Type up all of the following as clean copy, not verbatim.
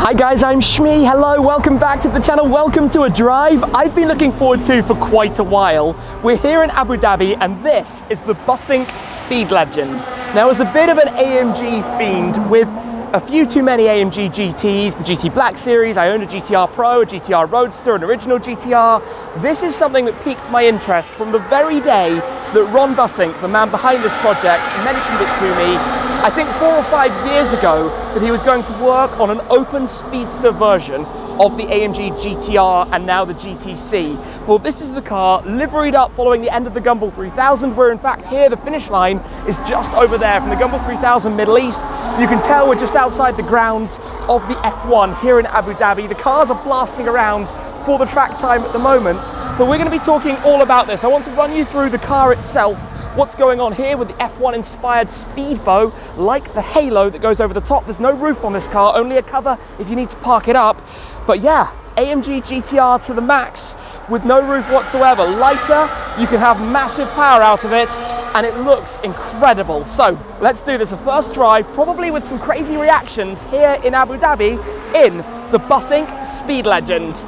Hi guys, I'm Shmee. Hello, welcome back to the channel. Welcome to a drive I've been looking forward to for quite a while. We're here in Abu Dhabi and this is the Bussink Speed Legend. Now, as a bit of an AMG fiend with a few too many AMG GTs, the GT Black Series, I own a GTR Pro, a GTR Roadster, an original GTR. This is something that piqued my interest from the very day that Ron Bussink, the man behind this project, mentioned it to me, I think 4 or 5 years ago, that he was going to work on an open speedster version of the AMG GTR and now the GT C. Well, this is the car liveried up following the end of the Gumball 3000. We're in fact here, the finish line is just over there from the Gumball 3000 Middle East. You can tell we're just outside the grounds of the F1 here in Abu Dhabi. The cars are blasting around for the track time at the moment, but we're going to be talking all about this. I want to run you through the car itself, what's going on here with the F1 inspired SpeedBow, like the halo that goes over the top. There's no roof on this car, only a cover if you need to park it up. But yeah, AMG GTR to the max with no roof whatsoever. Lighter, you can have massive power out of it, and it looks incredible. So let's do this, a first drive, probably with some crazy reactions here in Abu Dhabi in the Bussink Speed Legend.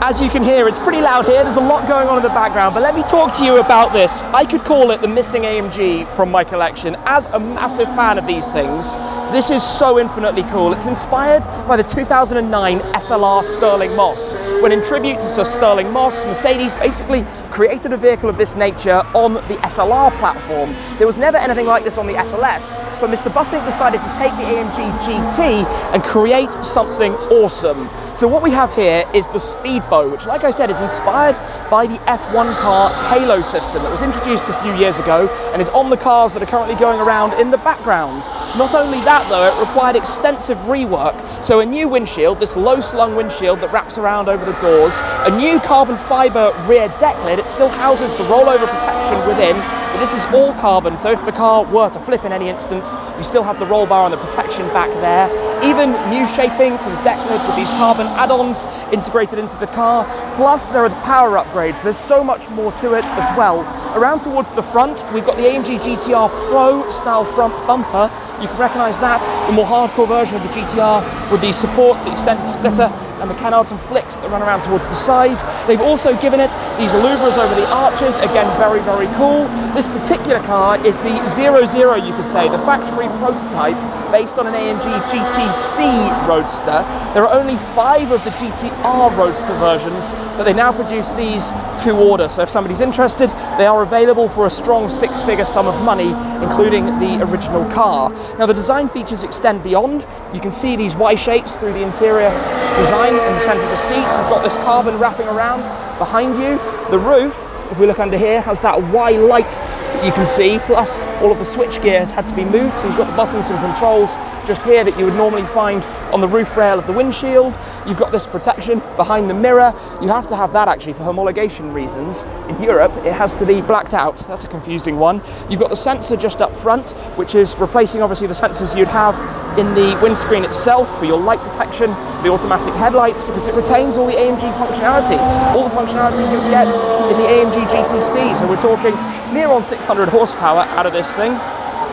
As you can hear, it's pretty loud here. There's a lot going on in the background, but let me talk to you about this. I could call it the missing AMG from my collection. As a massive fan of these things, this is so infinitely cool. It's inspired by the 2009 SLR Stirling Moss. When in tribute to Sir Stirling Moss, Mercedes basically created a vehicle of this nature on the SLR platform. There was never anything like this on the SLS, but Mr. Bussink decided to take the AMG GT and create something awesome. So what we have here is the SpeedBow, which, like I said, is inspired by the F1 car halo system that was introduced a few years ago and is on the cars that are currently going around in the background. Not only that though, it required extensive rework. So a new windshield, this low slung windshield that wraps around over the doors, a new carbon fiber rear deck lid. It still houses the rollover protection within, but this is all carbon, so if the car were to flip in any instance, you still have the roll bar and the protection back there. Even new shaping to the deck lid with these carbon add-ons integrated into the car. Plus there are the power upgrades. There's so much more to it as well. Around towards the front, we've got the AMG GTR Pro style front bumper. You can recognise that, the more hardcore version of the GTR with these supports, the extended splitter and the canards and flicks that run around towards the side. They've also given it these louvers over the arches, again very, very cool. This particular car is the 00, you could say, the factory prototype based on an AMG GT C Roadster. There are only 5 of the GT R Roadster versions, but they now produce these to order. So if somebody's interested, they are available for a strong 6-figure sum of money, including the original car. Now the design features extend beyond. You can see these Y shapes through the interior design in the center of the seat. You've got this carbon wrapping around behind you. The roof, if we look under here, has that Y light that you can see, plus all of the switch gears had to be moved, so you've got the buttons and controls just here that you would normally find on the roof rail of the windshield. You've got this protection behind the mirror. You have to have that actually for homologation reasons. In Europe, it has to be blacked out. That's a confusing one. You've got the sensor just up front, which is replacing obviously the sensors you'd have in the windscreen itself for your light detection, the automatic headlights, because it retains all the AMG functionality, all the functionality you get in the AMG GT C. So we're talking near on 600 horsepower out of this thing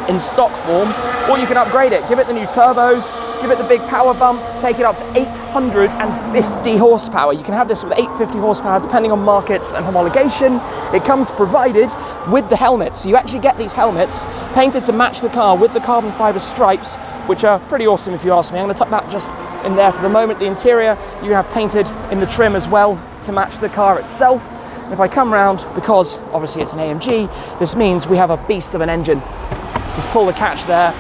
in stock form, or you can upgrade it, give it the new turbos, give it the big power bump, take it up to 850 horsepower. You can have this with 850 horsepower depending on markets and homologation. It comes provided with the helmet, so you actually get these helmets painted to match the car with the carbon fiber stripes, which are pretty awesome if you ask me. I'm going to tuck that just in there for the moment. The interior you have painted in the trim as well to match the car itself. And if I come round, because obviously it's an AMG, this means we have a beast of an engine. Just pull the catch there,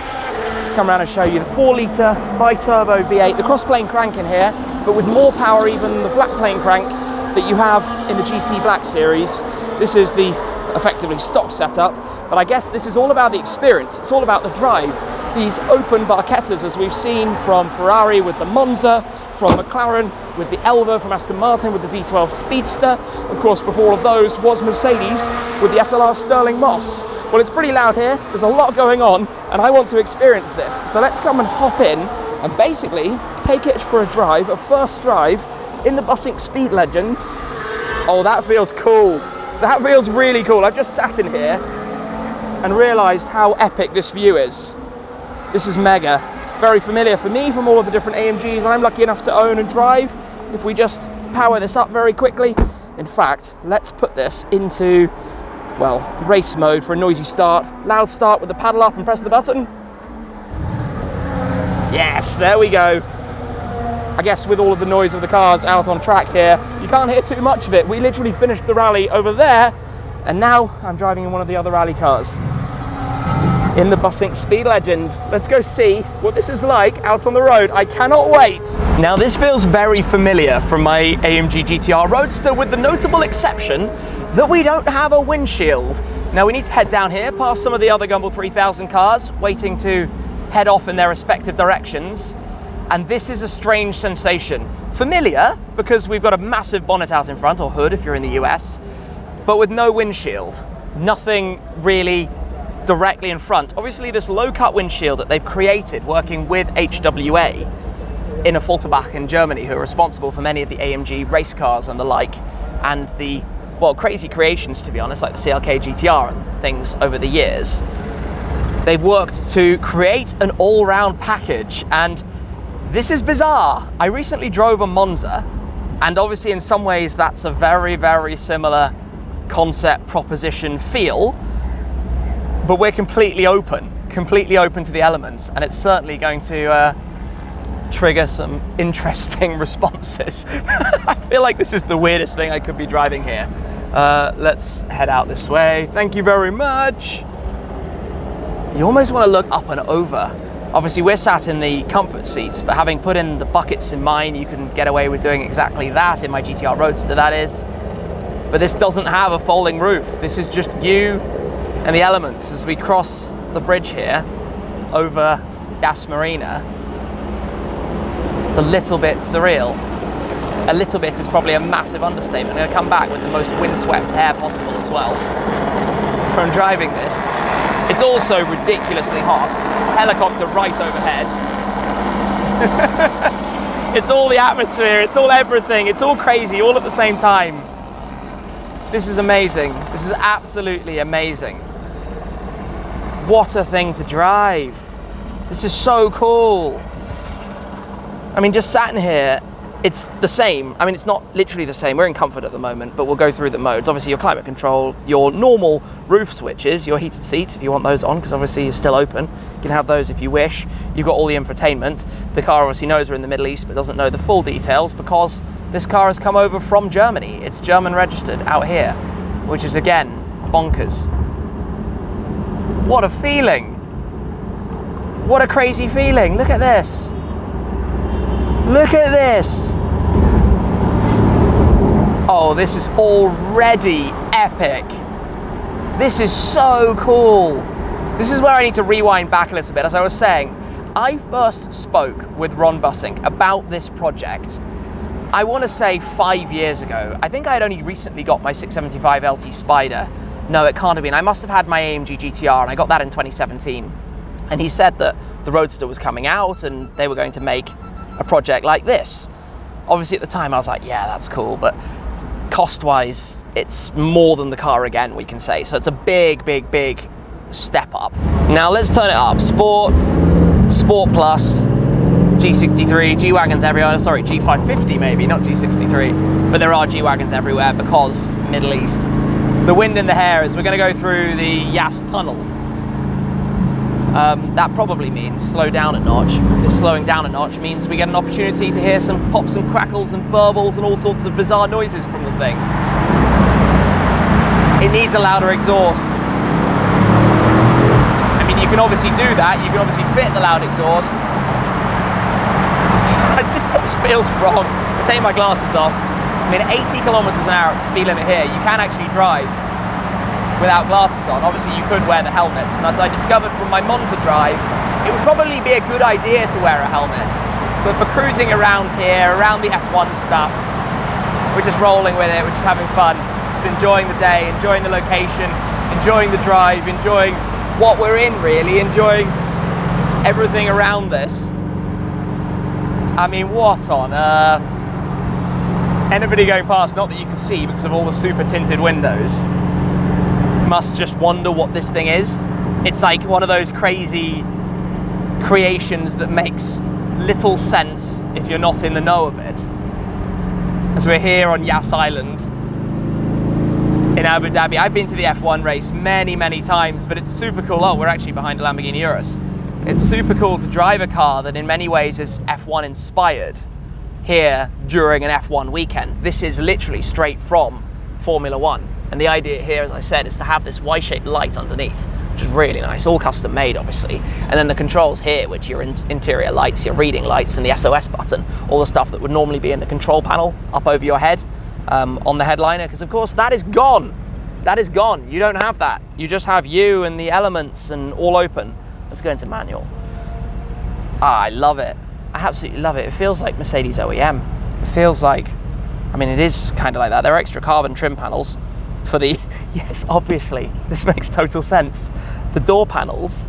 come around and show you the 4-litre bi-turbo V8, the cross-plane crank in here, but with more power even than the flat-plane crank that you have in the GT Black Series. This is the effectively stock setup, but I guess this is all about the experience. It's all about the drive. These open Barchettas, as we've seen from Ferrari with the Monza, from McLaren with the Elva, from Aston Martin with the V12 Speedster. Of course, before all of those was Mercedes with the SLR Stirling Moss. Well, it's pretty loud here. There's a lot going on, and I want to experience this. So let's come and hop in and basically take it for a drive, a first drive in the Bussink Speed Legend. Oh, that feels cool. That feels really cool. I've just sat in here and realised how epic this view is. This is mega. Very familiar for me from all of the different AMGs I'm lucky enough to own and drive. If we just power this up very quickly. In fact, let's put this into, well, race mode for a noisy start. Loud start with the paddle up and press the button. Yes, there we go. I guess with all of the noise of the cars out on track here, you can't hear too much of it. We literally finished the rally over there, and now I'm driving in one of the other rally cars in the Bussink Speed Legend. Let's go see what this is like out on the road. I cannot wait. Now this feels very familiar from my AMG GT R Roadster, with the notable exception that we don't have a windshield. Now we need to head down here past some of the other Gumball 3000 cars waiting to head off in their respective directions. And this is a strange sensation. Familiar because we've got a massive bonnet out in front, or hood if you're in the US, but with no windshield. Nothing really directly in front. Obviously this low-cut windshield that they've created working with HWA in a Volkswagen in Germany, who are responsible for many of the AMG race cars and the like, and the, well, crazy creations to be honest, like the CLK GTR and things over the years. They've worked to create an all-round package, and this is bizarre. I recently drove a Monza, and obviously in some ways that's a very, very similar concept, proposition, feel, but we're completely open to the elements, and it's certainly going to trigger some interesting responses. I feel like this is the weirdest thing I could be driving here. Let's head out this way. Thank you very much. You almost want to look up and over. Obviously we're sat in the comfort seats, but having put in the buckets in mine, you can get away with doing exactly that, in my GT R Roadster that is. But this doesn't have a folding roof. This is just you and the elements as we cross the bridge here over Yas Marina. It's a little bit surreal. A little bit is probably a massive understatement. I'm going to come back with the most windswept hair possible as well from driving this. It's also ridiculously hot. Helicopter right overhead. It's all the atmosphere, it's all everything, it's all crazy, all at the same time. This is amazing. This is absolutely amazing. What a thing to drive. This is so cool. I mean, just sat in here, it's the same. I mean, it's not literally the same. We're in comfort at the moment, but we'll go through the modes. Obviously, your climate control, your normal roof switches, your heated seats, if you want those on, because obviously you're still open. You can have those if you wish. You've got all the infotainment. The car obviously knows we're in the Middle East, but doesn't know the full details because this car has come over from Germany. It's German registered out here, which is, again, bonkers. What a feeling. What a crazy feeling. Look at this. Look at this. Oh, this is already epic. This is so cool. This is where I need to rewind back a little bit. As I was saying, I first spoke with Ron Bussink about this project, I want to say 5 years ago. I think I had only recently got my 675 LT Spider. No, it can't have been. I must have had my AMG GT R, and I got that in 2017. And he said that the Roadster was coming out and they were going to make a project like this. Obviously at the time I was like, yeah, that's cool, but cost-wise, it's more than the car again, we can say. So it's a big, big, big step up. Now let's turn it up. Sport, Sport Plus, G63, G-Wagons everywhere. Sorry, G550 maybe, not G63. But there are G-Wagons everywhere because Middle East. The wind in the hair is we're going to go through the Yas tunnel. That probably means slow down a notch, because slowing down a notch means we get an opportunity to hear some pops and crackles and burbles and all sorts of bizarre noises from the thing. It needs a louder exhaust. I mean, you can obviously do that, you can obviously fit the loud exhaust. It just feels wrong. I'm taking my glasses off. I mean, 80 kilometers an hour at the speed limit here, you can actually drive without glasses on. Obviously you could wear the helmets, and as I discovered from my Monza drive, it would probably be a good idea to wear a helmet. But for cruising around here, around the F1 stuff, we're just rolling with it, we're just having fun, just enjoying the day, enjoying the location, enjoying the drive, enjoying what we're in really, enjoying everything around this. I mean, what on earth? Anybody going past, not that you can see because of all the super tinted windows, must just wonder what this thing is. It's like one of those crazy creations that makes little sense if you're not in the know of it. As we're here on Yas Island in Abu Dhabi. I've been to the F1 race many, many times, but it's super cool. Oh, we're actually behind a Lamborghini Urus. It's super cool to drive a car that in many ways is F1 inspired here during an F1 weekend. This is literally straight from Formula One. And the idea here, as I said, is to have this Y-shaped light underneath, which is really nice, all custom made obviously. And then the controls here, which are your interior lights, your reading lights, and the SOS button, all the stuff that would normally be in the control panel up over your head on the headliner, because of course that is gone. That is gone. You don't have that. You just have you and the elements and all open. Let's go into manual. Ah, I love it. I absolutely love it. It feels like Mercedes OEM. It feels like, I mean, it is kind of like that. There are extra carbon trim panels for the, yes, obviously, this makes total sense. The door panels,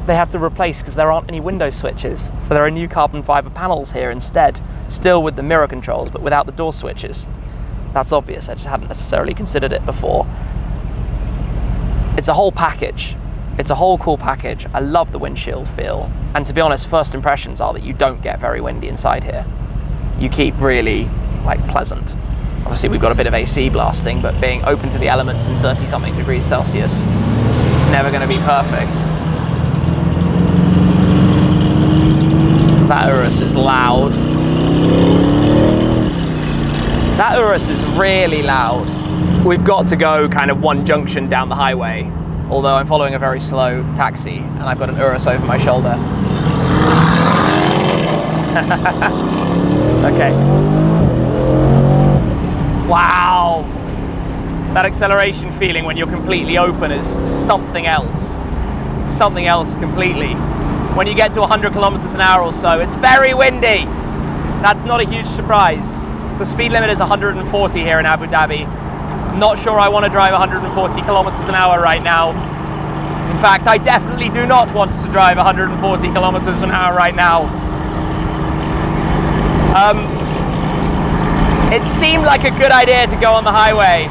they have to replace because there aren't any window switches. So there are new carbon fiber panels here instead, still with the mirror controls, but without the door switches. That's obvious. I just hadn't necessarily considered it before. It's a whole package. It's a whole cool package. I love the windshield feel. And to be honest, first impressions are that you don't get very windy inside here. You keep really like pleasant. Obviously we've got a bit of AC blasting, but being open to the elements in 30 something degrees Celsius, it's never going to be perfect. That Urus is loud. That Urus is really loud. We've got to go kind of one junction down the highway, although I'm following a very slow taxi and I've got an Urus over my shoulder. Okay. Wow. That acceleration feeling when you're completely open is something else. Something else completely. When you get to 100 kilometers an hour or so, it's very windy. That's not a huge surprise. The speed limit is 140 here in Abu Dhabi. Not sure I want to drive 140 kilometers an hour right now. In fact, I definitely do not want to drive 140 kilometers an hour right now. It seemed like a good idea to go on the highway.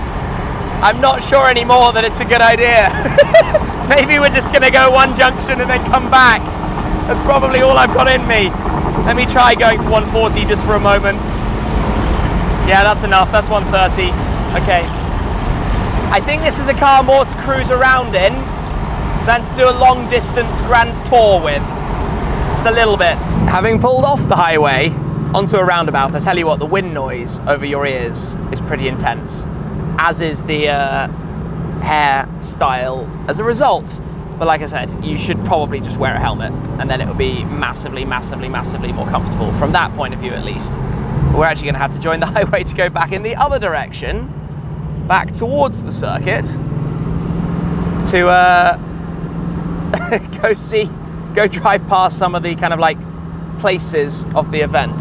I'm not sure anymore that it's a good idea. Maybe we're just going to go one junction and then come back. That's probably all I've got in me. Let me try going to 140 just for a moment. Yeah, that's enough. That's 130. Okay. I think this is a car more to cruise around in than to do a long distance grand tour with. Just a little bit. Having pulled off the highway onto a roundabout, I tell you what, the wind noise over your ears is pretty intense, as is the hairstyle as a result. But like I said, you should probably just wear a helmet and then it will be massively, massively, massively more comfortable from that point of view at least. We're actually going to have to join the highway to go back in the other direction, back towards the circuit, to go drive past some of the kind of like places of the event.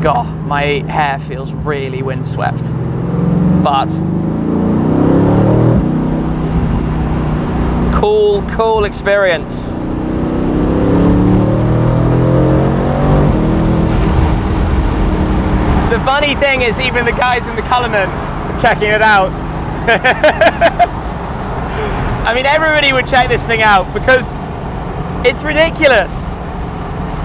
God, my hair feels really windswept, but cool experience. The funny thing is, even the guys in the Cullinan are checking it out. I mean, everybody would check this thing out because it's ridiculous.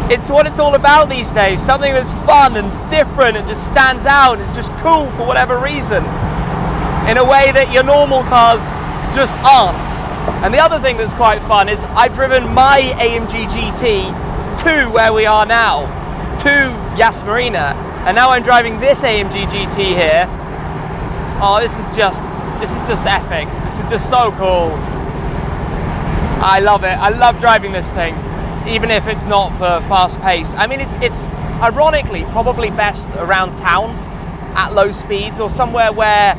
It's what it's all about these days. Something that's fun and different and just stands out. It's just cool for whatever reason, in a way that your normal cars just aren't. And the other thing that's quite fun is I've driven my AMG GT to where we are now, to Yas Marina. And now I'm driving this AMG GT here. Oh, this is just epic. This is just so cool. I love it. I love driving this thing, even if it's not for fast pace. I mean, it's ironically probably best around town at low speeds, or somewhere where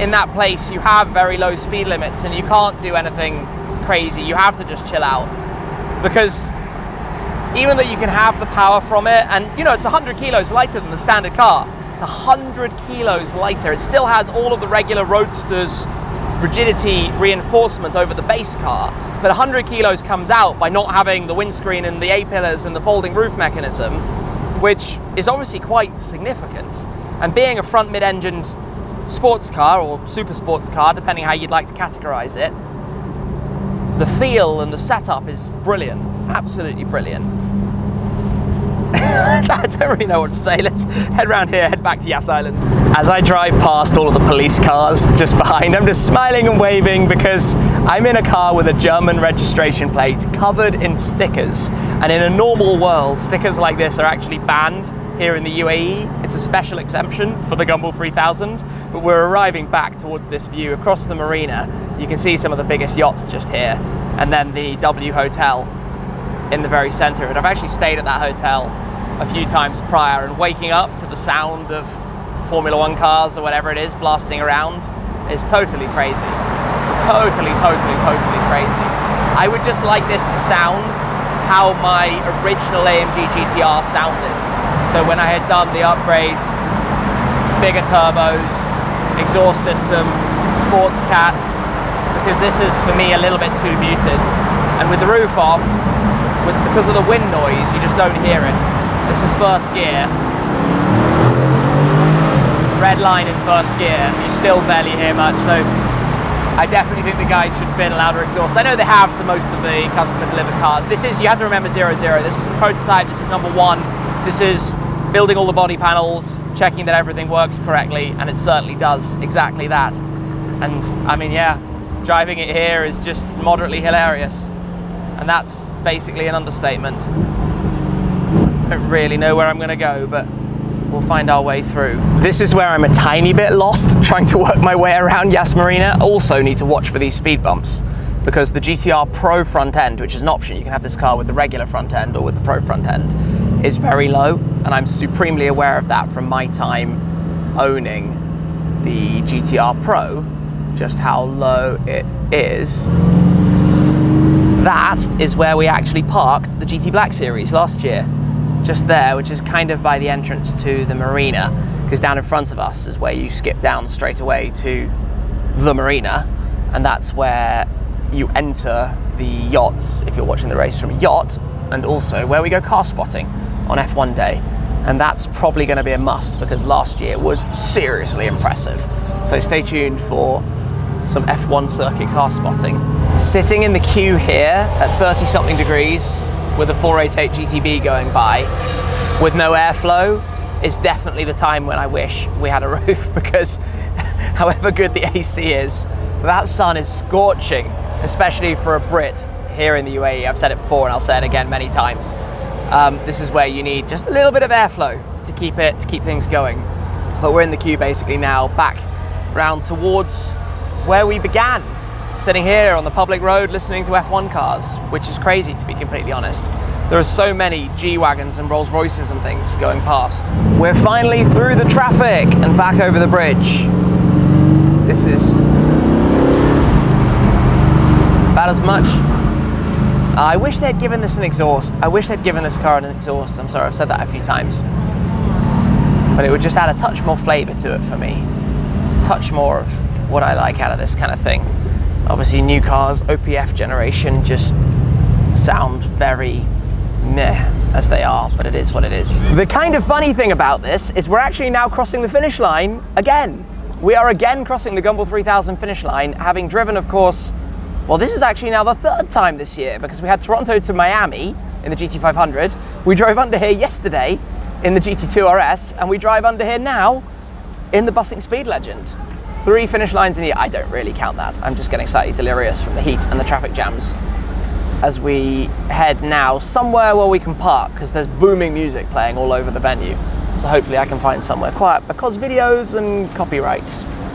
in that place you have very low speed limits and you can't do anything crazy. You have to just chill out, because even though you can have the power from it, and you know, it's 100 kilos lighter than the standard car. It's 100 kilos lighter. It still has all of the regular Roadster's rigidity reinforcement over the base car, but 100 kilos comes out by not having the windscreen and the A-pillars and the folding roof mechanism, which is obviously quite significant. And being a front mid-engined sports car or super sports car, depending how you'd like to categorize it, the feel and the setup is brilliant, absolutely brilliant. I don't really know what to say. Let's head around here, head back to Yas Island. As I drive past all of the police cars just behind, I'm just smiling and waving because I'm in a car with a German registration plate covered in stickers. And in a normal world, stickers like this are actually banned here in the UAE. It's a special exemption for the Gumball 3000, but we're arriving back towards this view across the marina. You can see some of the biggest yachts just here, and then the W Hotel in the very center of it. I've actually stayed at that hotel a few times prior, and waking up to the sound of Formula One cars or whatever it is blasting around is totally crazy. It's totally crazy. I would just like this to sound how my original AMG GTR sounded. So when I had done the upgrades, bigger turbos, exhaust system, sports cats, because this is for me a little bit too muted. And with the roof off, because of the wind noise, you just don't hear it. This is first gear. Red line in first gear, you still barely hear much, so I definitely think the guys should fit a louder exhaust. I know they have to most of the customer delivered cars. This is, you have to remember 00, this is the prototype, this is number 1. This is building all the body panels, checking that everything works correctly, and it certainly does exactly that. And I mean, yeah, driving it here is just moderately hilarious. And that's basically an understatement. I don't really know where I'm gonna go, but we'll find our way through. This is where I'm a tiny bit lost, trying to work my way around Yas Marina. Also need to watch for these speed bumps, because the GTR Pro front end, which is an option, you can have this car with the regular front end or with the Pro front end, is very low, and I'm supremely aware of that from my time owning the GTR Pro, just how low it is. That is where we actually parked the GT Black Series last year. Just there, which is kind of by the entrance to the marina, because down in front of us is where you skip down straight away to the marina, and that's where you enter the yachts if you're watching the race from a yacht, and also where we go car spotting on F1 day. And that's probably going to be a must, because last year was seriously impressive. So stay tuned for some F1 circuit car spotting. Sitting in the queue here at 30 something degrees with a 488 GTB going by with no airflow is definitely the time when I wish we had a roof, because however good the AC is, that sun is scorching, especially for a Brit here in the UAE. I've said it before and I'll say it again many times. This is where you need just a little bit of airflow to keep things going. But we're in the queue basically now, back round towards where we began, sitting here on the public road listening to F1 cars, which is crazy, to be completely honest. There are so many G-Wagons and Rolls Royces and things going past. We're finally through the traffic and back over the bridge. This is about as much. I wish they'd given this an exhaust. I wish they'd given this car an exhaust. I'm sorry, I've said that a few times. But it would just add a touch more flavor to it for me. A touch more of what I like out of this kind of thing. Obviously new cars, OPF generation, just sound very meh as they are, but it is what it is. The kind of funny thing about this is we're actually now crossing the finish line again. We are again crossing the Gumball 3000 finish line, having driven, of course, well, this is actually now the third time this year, because we had Toronto to Miami in the GT500. We drove under here yesterday in the GT2 RS, and we drive under here now in the Bussink Speed Legend. 3 finish lines in a year. I don't really count that. I'm just getting slightly delirious from the heat and the traffic jams as we head now somewhere where we can park, because there's booming music playing all over the venue. So hopefully I can find somewhere quiet, because videos and copyright,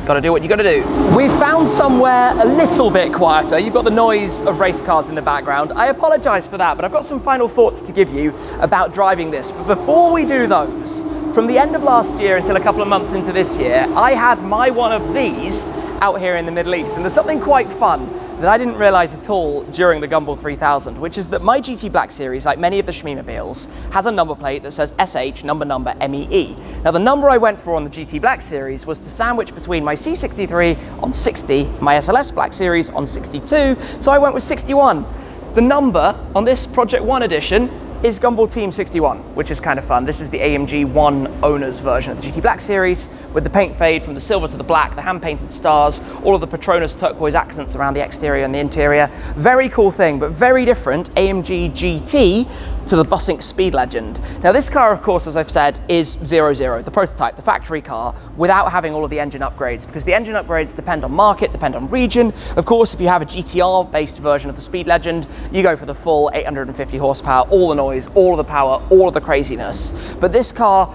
gotta do what you gotta do. We found somewhere a little bit quieter. You've got the noise of race cars in the background. I apologize for that, but I've got some final thoughts to give you about driving this. But before we do those, from the end of last year until a couple of months into this year, I had my one of these out here in the Middle East. And there's something quite fun that I didn't realize at all during the Gumball 3000, which is that my GT Black Series, like many of the Shmeemobiles, has a number plate that says SH number MEE. Now the number I went for on the GT Black Series was to sandwich between my C63 on 60, my SLS Black Series on 62, so I went with 61. The number on this Project 1 edition is Gumball Team 61, which is kind of fun. This is the AMG 1 owners version of the GT Black series, with the paint fade from the silver to the black, the hand-painted stars, all of the Petronas turquoise accents around the exterior and the interior. Very cool thing, but very different AMG GT to the Bussink Speed Legend. Now this car, of course, as I've said, is 00, the prototype, the factory car, without having all of the engine upgrades, because the engine upgrades depend on market, depend on region. Of course, if you have a GTR-based version of the Speed Legend, you go for the full 850 horsepower, all the noise, all of the power, all of the craziness. But this car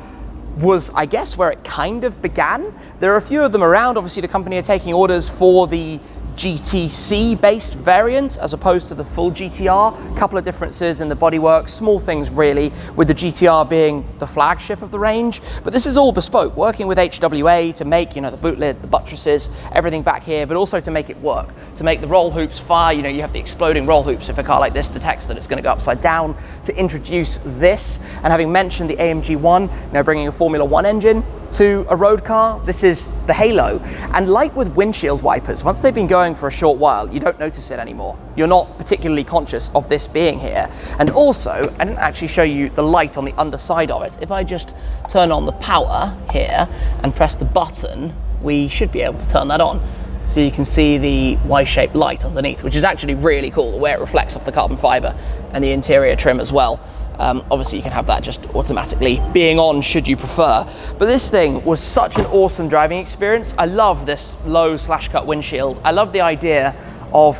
was, I guess, where it kind of began. There are a few of them around. Obviously, the company are taking orders for the GT C based variant as opposed to the full GTR. A couple of differences in the bodywork, small things really, with the GTR being the flagship of the range. But this is all bespoke, working with HWA to make, you know, the boot lid, the buttresses, everything back here, but also to make it work, to make the roll hoops fire. You know, you have the exploding roll hoops if a car like this detects that it's going to go upside down, to introduce this. And having mentioned the AMG 1, you know, bringing a Formula 1 engine to a road car, this is the halo. And like with windshield wipers, once they've been going for a short while, you don't notice it anymore. You're not particularly conscious of this being here. And also, I didn't actually show you the light on the underside of it. If I just turn on the power here and press the button, we should be able to turn that on. So you can see the Y-shaped light underneath, which is actually really cool, the way it reflects off the carbon fiber and the interior trim as well. Obviously you can have that just automatically being on should you prefer. But this thing was such an awesome driving experience. I love this low slash cut windshield. I love the idea of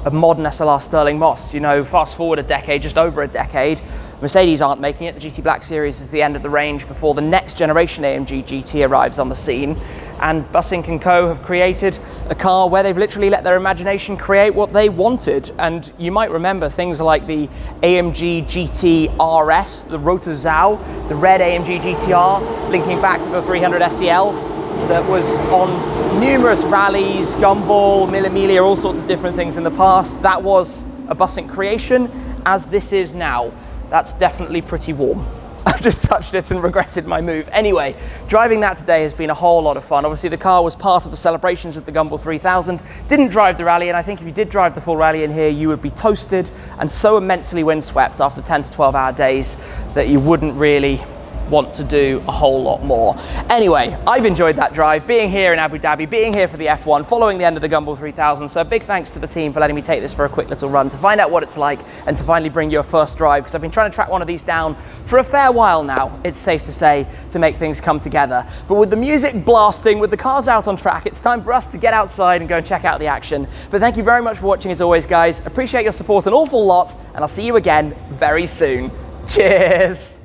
a modern SLR Stirling Moss. You know, fast forward a decade, just over a decade, Mercedes aren't making it. The GT Black series is the end of the range before the next generation AMG GT arrives on the scene. And Bussink & Co have created a car where they've literally let their imagination create what they wanted. And you might remember things like the AMG GT RS, the Rotozao, the red AMG GTR, linking back to the 300 SEL that was on numerous rallies, Gumball, Mille Miglia, all sorts of different things in the past. That was a Bussink creation, as this is now. That's definitely pretty warm. I've just touched it and regretted my move. Anyway, driving that today has been a whole lot of fun. Obviously, the car was part of the celebrations of the Gumball 3000. Didn't drive the rally, and I think if you did drive the full rally in here, you would be toasted and so immensely windswept after 10 to 12 hour days that you wouldn't really want to do a whole lot more. Anyway, I've enjoyed that drive, being here in Abu Dhabi, being here for the F1, following the end of the Gumball 3000. So a big thanks to the team for letting me take this for a quick little run to find out what it's like and to finally bring you a first drive, because I've been trying to track one of these down for a fair while now, it's safe to say, to make things come together. But with the music blasting, with the cars out on track, it's time for us to get outside and go and check out the action. But thank you very much for watching as always, guys. Appreciate your support an awful lot, and I'll see you again very soon. Cheers!